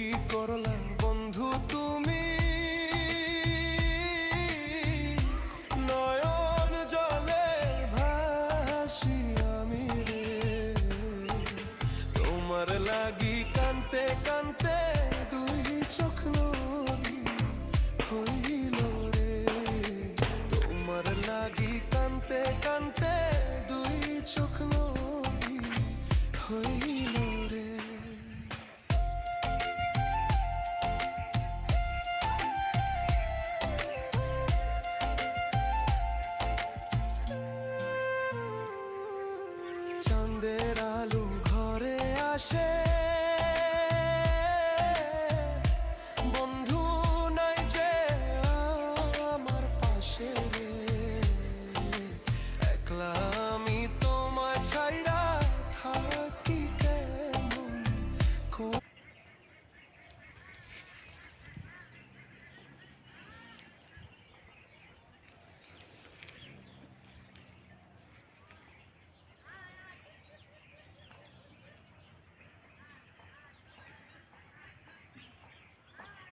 কি করলা বন্ধু তুমি, নয়ন জলে ভাসি আমি রে। তোমার লাগি কানতে কানতে